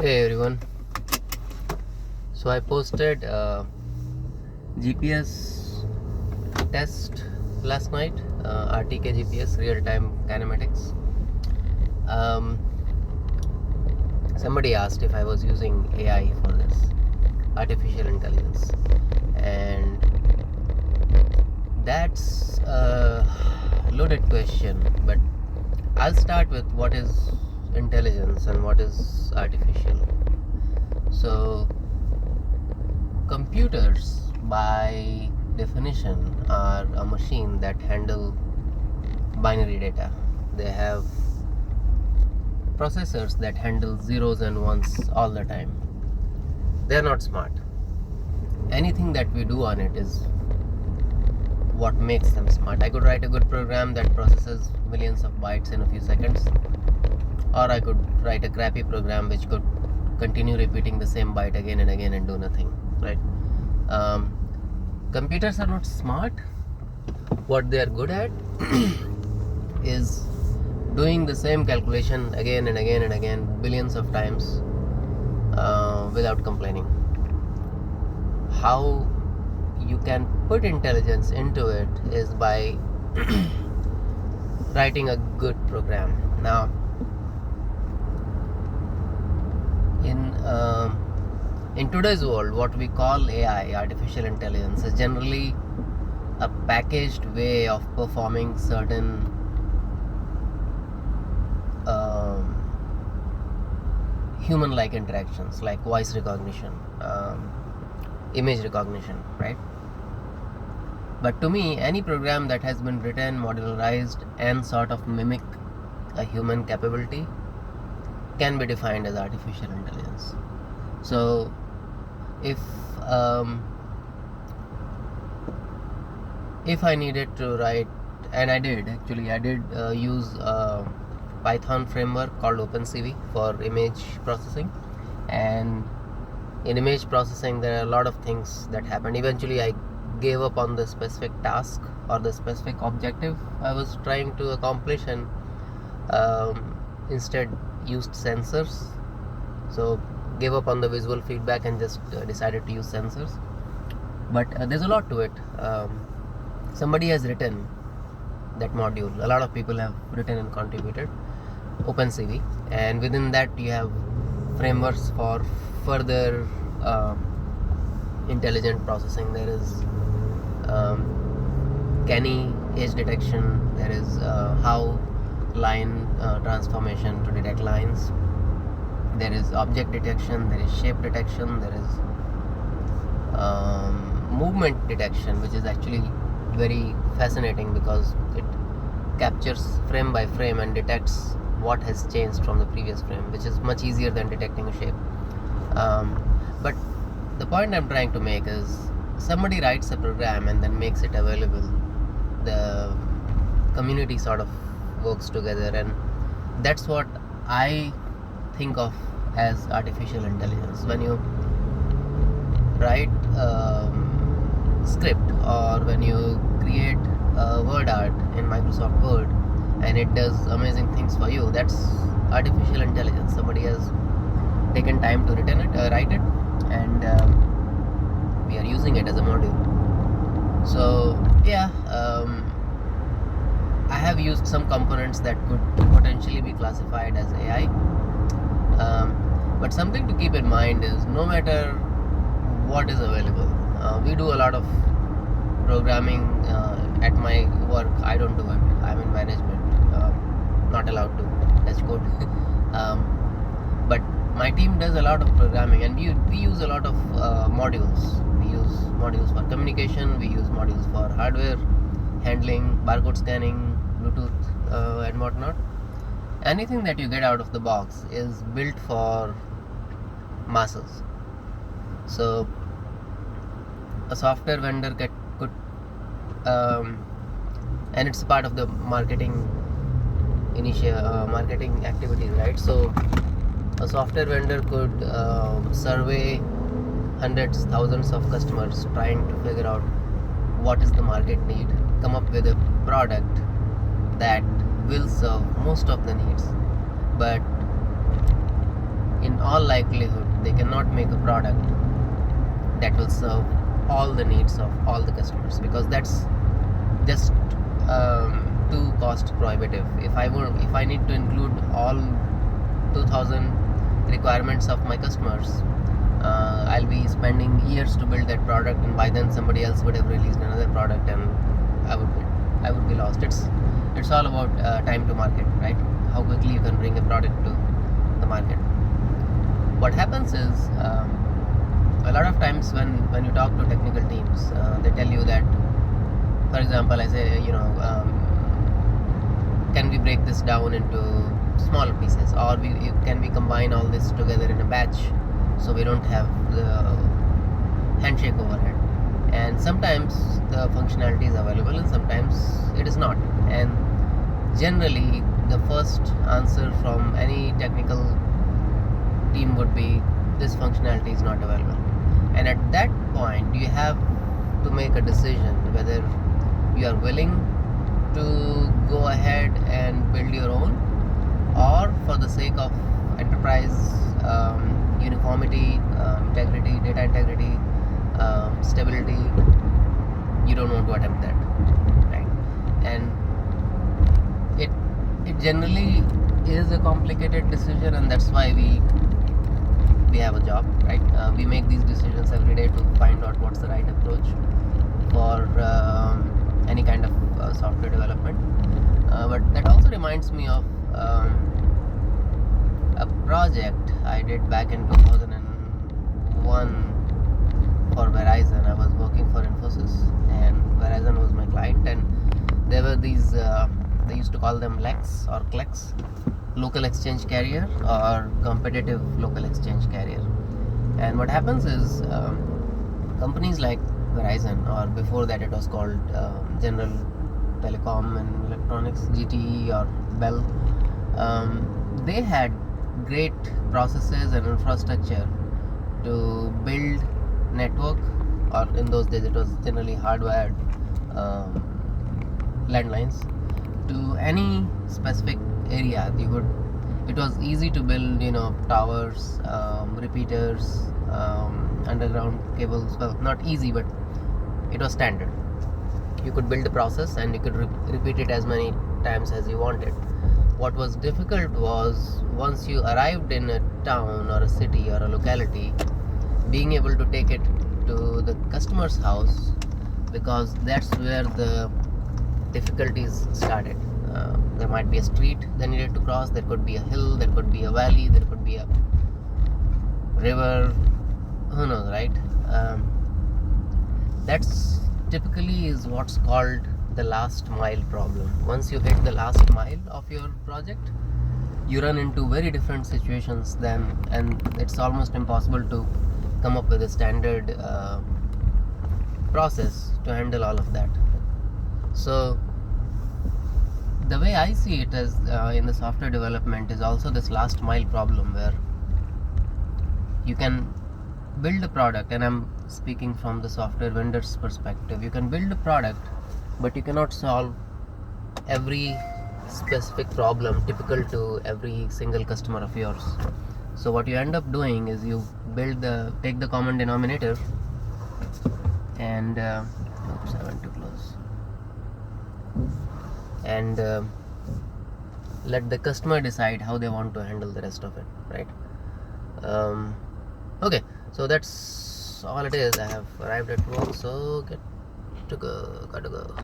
Hey everyone. So I posted GPS test last night, RTK GPS, real time kinematics. Um, Somebody asked if I was using AI for this, artificial intelligence, and that's a loaded question. But I'll start with what is intelligence and what is artificial. So computers, by definition, are a machine that handle binary data. They have processors that handle zeros and ones all the time. They're not smart. Anything that we do on it is what makes them smart. I could write a good program that processes millions of bytes in a few seconds, or I could write a crappy program which could continue repeating the same byte again and again and do nothing, right? Computers are not smart. What they are good at is doing the same calculation again and again and again, billions of times, without complaining. How you can put intelligence into it is by writing a good program. Now, in today's world, what we call AI, artificial intelligence, is generally a packaged way of performing certain human-like interactions, like voice recognition, image recognition, right? But to me, any program that has been written, modularized, and sort of mimic a human capability can be defined as artificial intelligence. So if I needed to write, and I did use a Python framework called OpenCV for image processing, and in image processing there are a lot of things that happened. Eventually I gave up on the specific task or the specific objective I was trying to accomplish, and instead used sensors. So gave up on the visual feedback and just decided to use sensors. But there's a lot to it. Somebody has written that module. A lot of people have written and contributed OpenCV, and within that you have frameworks for further intelligent processing. There is Canny edge detection. There is how line transformation to detect lines. There is object detection. There is shape detection. There is movement detection, which is actually very fascinating because it captures frame by frame and detects what has changed from the previous frame, which is much easier than detecting a shape. But the point I'm trying to make is, somebody writes a program and then makes it available. The community sort of works together, and that's what I think of as artificial intelligence. When you write script, or when you create word art in Microsoft Word and it does amazing things for you, that's artificial intelligence. Somebody has taken time to write it, and we are using it as a module. So yeah, I have used some components that could potentially be classified as AI, but something to keep in mind is, no matter what is available, we do a lot of programming at my work. I don't do it. I'm in management, not allowed to touch code. But my team does a lot of programming, and we use a lot of modules. We use modules for communication. We use modules for hardware handling, barcode scanning, Bluetooth, and whatnot. Anything that you get out of the box is built for masses. So a software vendor could and it's part of the marketing activities, right? So a software vendor could survey hundreds, thousands of customers, trying to figure out what is the market need, come up with a product that will serve most of the needs. But in all likelihood they cannot make a product that will serve all the needs of all the customers, because that's just too cost prohibitive. If I need to include all 2000 requirements of my customers, I'll be spending years to build that product, and by then somebody else would have released another product, and I would be lost. It's all about time to market, right? How quickly you can bring a product to the market. What happens is, a lot of times when you talk to technical teams, they tell you that, for example, I say, can we break this down into smaller pieces, or can we combine all this together in a batch so we don't have the handshake overhead? And sometimes the functionality is available and sometimes it is not, and generally the first answer from any technical team would be, this functionality is not available. And at that point you have to make a decision whether you are willing to go ahead and build your own, or for the sake of enterprise uniformity, integrity, data integrity, stability, you don't want to attempt that, right? And it generally is a complicated decision, and that's why we have a job, right? We make these decisions every day to find out what's the right approach for any kind of software development. But that also reminds me of a project I did back in 2001 for Verizon. I was working for Infosys, and Verizon was my client, and there were these they used to call them LECs or CLECs, local exchange carrier or competitive local exchange carrier. And what happens is, companies like Verizon, or before that it was called General Telecom and Electronics, GTE or Bell, they had great processes and infrastructure to build network, or in those days it was generally hardwired landlines, to any specific area. It was easy to build, towers, repeaters, underground cables. Well, not easy, but it was standard. You could build a process and you could repeat it as many times as you wanted. What was difficult was, once you arrived in a town or a city or a locality, being able to take it to the customer's house, because that's where the difficulties started. There might be a street they needed to cross, there could be a hill, there could be a valley, there could be a river, who knows, right? That's typically is what's called the last mile problem. Once you hit the last mile of your project, you run into very different situations then, and it's almost impossible to come up with a standard process to handle all of that. So the way I see it as in the software development is also this last mile problem, where you can build a product, and I'm speaking from the software vendor's perspective. You can build a product, but you cannot solve every specific problem typical to every single customer of yours. So what you end up doing is you take the common denominator, and oops, I went too close, and let the customer decide how they want to handle the rest of it, right? Okay, so that's all it is. I have arrived at work, so gotta go.